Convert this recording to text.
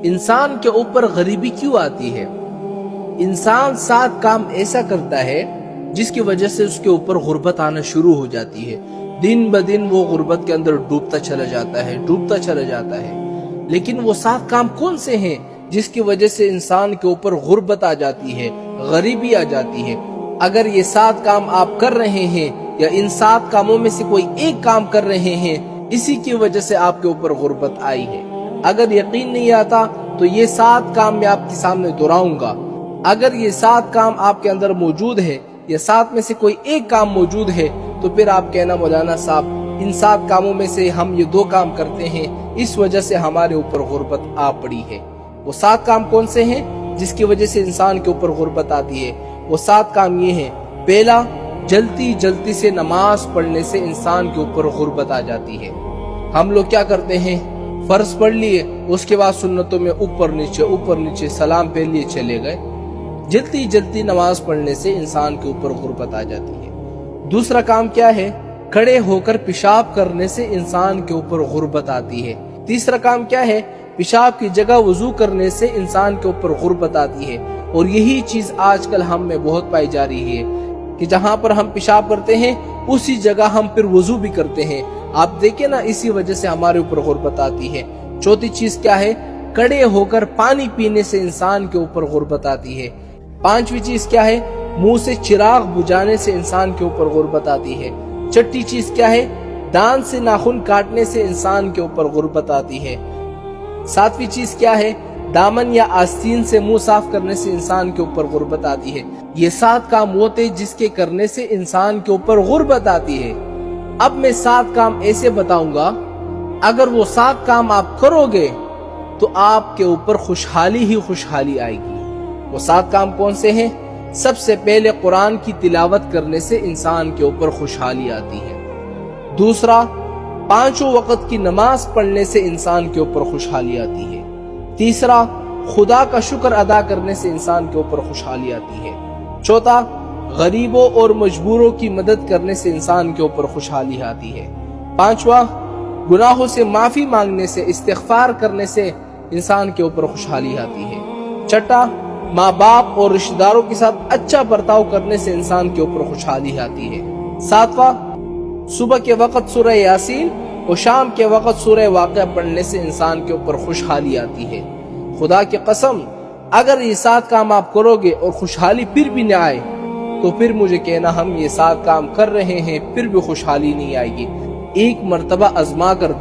انسان کے اوپر غریبی کیوں آتی ہے؟ انسان 7 کام ایسا کرتا ہے جس کی وجہ سے اس کے اوپر غربت آنا شروع ہو جاتی ہے. دن بدن وہ غربت کے اندر ڈوبتا چلا جاتا ہے. لیکن وہ 7 کام کون سے ہیں جس کی وجہ سے انسان کے اوپر غربت آ جاتی ہے، غریبی آ جاتی ہے؟ اگر یہ 7 کام آپ کر رہے ہیں یا ان 7 کاموں میں سے کوئی ایک کام کر رہے ہیں، اسی کی وجہ سے آپ کے اوپر غربت آئی ہے. اگر یقین نہیں آتا تو یہ 7 کام میں آپ کے سامنے دہراؤں گا. اگر یہ 7 کام آپ کے اندر موجود ہے یا 7 میں سے کوئی ایک کام موجود ہے تو پھر آپ کہنا مولانا صاحب ان 7 کاموں میں سے ہم یہ 2 کام کرتے ہیں، اس وجہ سے ہمارے اوپر غربت آ پڑی ہے. وہ 7 کام کون سے ہیں جس کی وجہ سے انسان کے اوپر غربت آتی ہے؟ وہ 7 کام یہ ہیں. پہلا، جلدی سے نماز پڑھنے سے انسان کے اوپر غربت آ جاتی ہے. ہم لوگ کیا کرتے ہیں، فرض پڑھ لیے، اس کے بعد سنتوں میں اوپر نیچے سلام پہ لیے چلے گئے. جلدی نماز پڑھنے سے انسان کے اوپر غربت آ جاتی ہے. دوسرا کام کیا ہے؟ کھڑے ہو کر پیشاب کرنے سے انسان کے اوپر غربت آتی ہے. تیسرا کام کیا ہے؟ پیشاب کی جگہ وضو کرنے سے انسان کے اوپر غربت آتی ہے. اور یہی چیز آج کل ہم میں بہت پائی جا رہی ہے کہ جہاں پر ہم پیشاب کرتے ہیں اسی جگہ ہم پھر وضو بھی کرتے ہیں. آپ دیکھیں نا، اسی وجہ سے ہمارے اوپر غربت آتی ہے. چوتھی چیز کیا ہے؟ کھڑے ہو کر پانی پینے سے انسان کے اوپر غربت آتی ہے. پانچویں چیز کیا ہے؟ منہ سے چراغ بجھانے سے انسان کے اوپر غربت آتی ہے. چھٹی چیز کیا ہے؟ دان سے ناخن کاٹنے سے انسان کے اوپر غربت آتی ہے. ساتویں چیز کیا ہے؟ دامن یا آستین سے منہ صاف کرنے سے انسان کے اوپر غربت آتی ہے. یہ 7 کام وہ تھے جس کے کرنے سے انسان کے اوپر غربت آتی ہے. اب میں 7 کام ایسے بتاؤں گا، اگر وہ 7 کام آپ کرو گے تو آپ کے اوپر خوشحالی آئے گی. وہ 7 کام کون سے ہیں؟ سب سے پہلے قرآن کی تلاوت کرنے سے انسان کے اوپر خوشحالی آتی ہے. دوسرا، 5 وقت کی نماز پڑھنے سے انسان کے اوپر خوشحالی آتی ہے. تیسرا، خدا کا شکر ادا کرنے سے انسان کے اوپر خوشحالی آتی ہے. چوتھا، غریبوں اور مجبوروں کی مدد کرنے سے انسان کے اوپر خوشحالی آتی ہے. پانچواں، گناہوں سے معافی مانگنے سے، استغفار کرنے سے انسان کے اوپر خوشحالی آتی ہے. چھٹا، ماں باپ اور رشتہ داروں کے ساتھ اچھا برتاؤ کرنے سے انسان کے اوپر خوشحالی آتی ہے. ساتواں، صبح کے وقت سورہ یاسین اور شام کے وقت سورہ واقعہ پڑھنے سے انسان کے اوپر خوشحالی آتی ہے. خدا کی قسم، اگر یہ 7 کام آپ کرو گے اور خوشحالی پھر بھی نہ آئے تو پھر مجھے کہنا ہم یہ 7 کام کر رہے ہیں پھر بھی خوشحالی نہیں آئے گی. ایک مرتبہ آزما کر